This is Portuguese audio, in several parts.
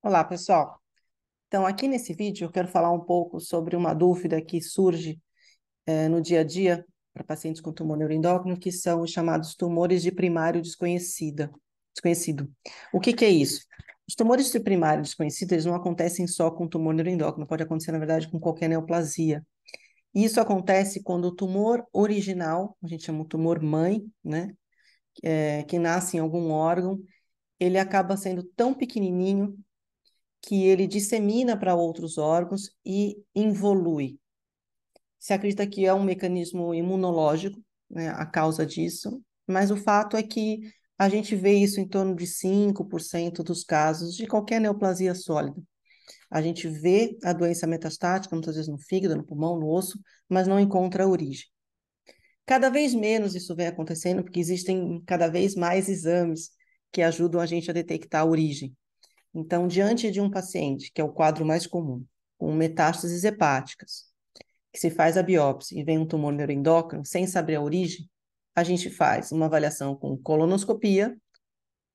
Olá, pessoal. Então, aqui nesse vídeo eu quero falar um pouco sobre uma dúvida que surge no dia a dia para pacientes com tumor neuroendócrino, que são os chamados tumores de primário desconhecido. O que que é isso? Os tumores de primário desconhecido, eles não acontecem só com tumor neuroendócrino, pode acontecer, na verdade, com qualquer neoplasia. E isso acontece quando o tumor original, a gente chama o tumor mãe, né, que nasce em algum órgão, ele acaba sendo tão pequenininho que ele dissemina para outros órgãos e involui. Se acredita que é um mecanismo imunológico, né, a causa disso, mas o fato é que a gente vê isso em torno de 5% dos casos de qualquer neoplasia sólida. A gente vê a doença metastática, muitas vezes no fígado, no pulmão, no osso, mas não encontra a origem. Cada vez menos isso vem acontecendo, porque existem cada vez mais exames que ajudam a gente a detectar a origem. Então, diante de um paciente, que é o quadro mais comum, com metástases hepáticas, que se faz a biópsia e vem um tumor neuroendócrino, sem saber a origem, a gente faz uma avaliação com colonoscopia,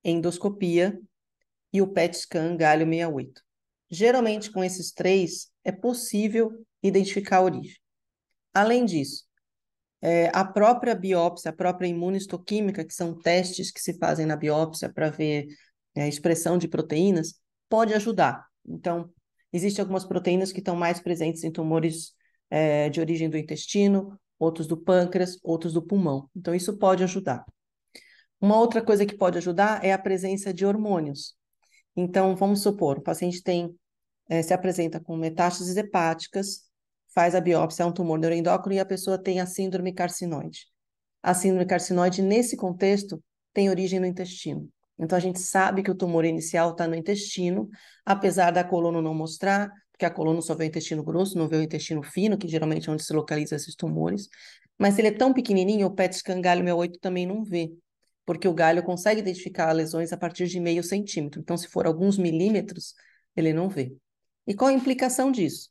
endoscopia e o PET scan galho 68. Geralmente, com esses três, é possível identificar a origem. Além disso, a própria biópsia, a própria imunistoquímica, que são testes que se fazem na biópsia para ver a expressão de proteínas, pode ajudar. Então, existem algumas proteínas que estão mais presentes em tumores de origem do intestino, outros do pâncreas, outros do pulmão. Então, isso pode ajudar. Uma outra coisa que pode ajudar é a presença de hormônios. Então, vamos supor, o paciente se apresenta com metástases hepáticas, faz a biópsia, é um tumor neuroendócrino e a pessoa tem a síndrome carcinoide. A síndrome carcinoide, nesse contexto, tem origem no intestino. Então, a gente sabe que o tumor inicial está no intestino, apesar da coluna não mostrar, porque a coluna só vê o intestino grosso, não vê o intestino fino, que geralmente é onde se localizam esses tumores. Mas se ele é tão pequenininho, o PET scan galho 68 também não vê, porque o galho consegue identificar lesões a partir de meio centímetro. Então, se for alguns milímetros, ele não vê. E qual a implicação disso?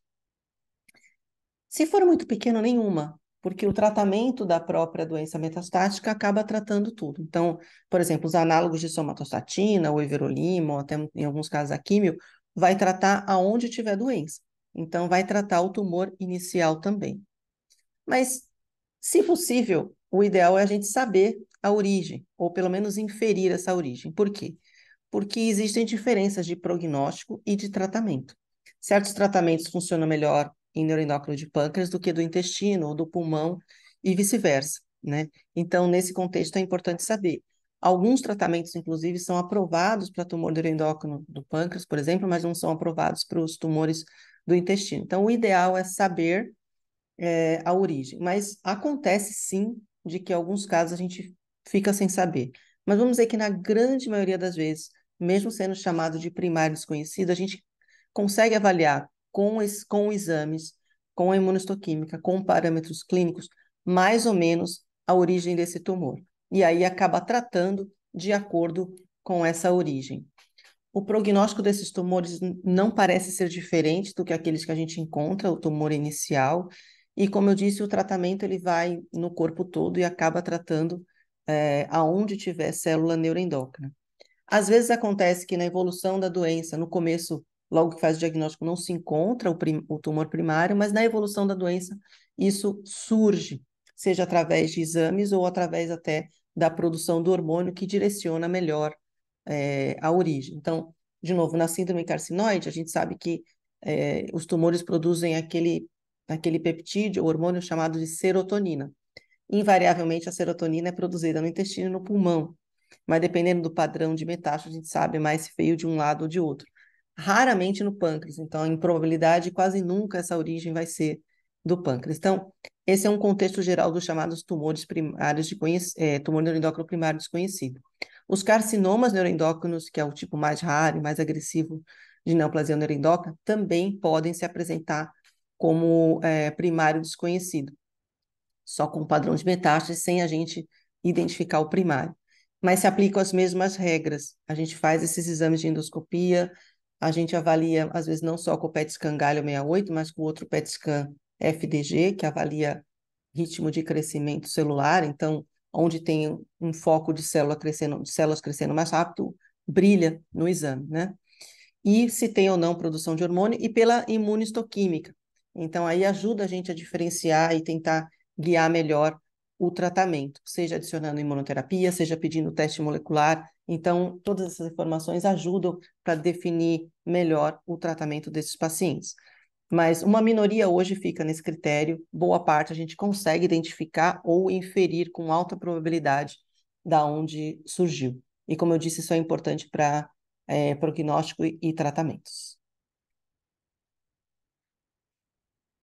Se for muito pequeno, nenhuma, porque o tratamento da própria doença metastática acaba tratando tudo. Então, por exemplo, os análogos de somatostatina, ou everolimo, ou até em alguns casos a químio, vai tratar aonde tiver doença. Então, vai tratar o tumor inicial também. Mas, se possível, o ideal é a gente saber a origem, ou pelo menos inferir essa origem. Por quê? Porque existem diferenças de prognóstico e de tratamento. Certos tratamentos funcionam melhor em neuroendócrino de pâncreas do que do intestino ou do pulmão e vice-versa, né? Então, nesse contexto, é importante saber. Alguns tratamentos, inclusive, são aprovados para tumor neuroendócrino do pâncreas, por exemplo, mas não são aprovados para os tumores do intestino. Então, o ideal é saber a origem. Mas acontece, sim, de que em alguns casos a gente fica sem saber. Mas vamos dizer que na grande maioria das vezes, mesmo sendo chamado de primário desconhecido, a gente consegue avaliar com exames, com a imunistoquímica, com parâmetros clínicos, mais ou menos a origem desse tumor. E aí acaba tratando de acordo com essa origem. O prognóstico desses tumores não parece ser diferente do que aqueles que a gente encontra, o tumor inicial, e como eu disse, o tratamento ele vai no corpo todo e acaba tratando aonde tiver célula neuroendócrina. Às vezes acontece que na evolução da doença, no começo, logo que faz o diagnóstico, não se encontra o tumor primário, mas na evolução da doença, isso surge, seja através de exames ou através até da produção do hormônio que direciona melhor a origem. Então, de novo, na síndrome carcinoide, a gente sabe que os tumores produzem aquele peptídeo, o hormônio chamado de serotonina. Invariavelmente, a serotonina é produzida no intestino e no pulmão, mas dependendo do padrão de metástase, a gente sabe mais se veio de um lado ou de outro. Raramente no pâncreas, então, em probabilidade, quase nunca essa origem vai ser do pâncreas. Então, esse é um contexto geral dos chamados tumores primários tumor neuroendócrino primário desconhecido. Os carcinomas neuroendócrinos, que é o tipo mais raro e mais agressivo de neoplasia neuroendócrina, também podem se apresentar como primário desconhecido, só com o padrão de metástase, sem a gente identificar o primário. Mas se aplicam as mesmas regras. A gente faz esses exames de endoscopia, a gente avalia, às vezes, não só com o PET scan galho 68, mas com o outro PET scan FDG, que avalia ritmo de crescimento celular. Então, onde tem um foco de células crescendo mais rápido, brilha no exame, né? e se tem ou não produção de hormônio, e pela imunistoquímica. Então, aí ajuda a gente a diferenciar e tentar guiar melhor o tratamento, seja adicionando imunoterapia, seja pedindo teste molecular. Então, todas essas informações ajudam para definir melhor o tratamento desses pacientes. Mas uma minoria hoje fica nesse critério, boa parte a gente consegue identificar ou inferir com alta probabilidade da onde surgiu. E como eu disse, isso é importante para prognóstico e tratamentos.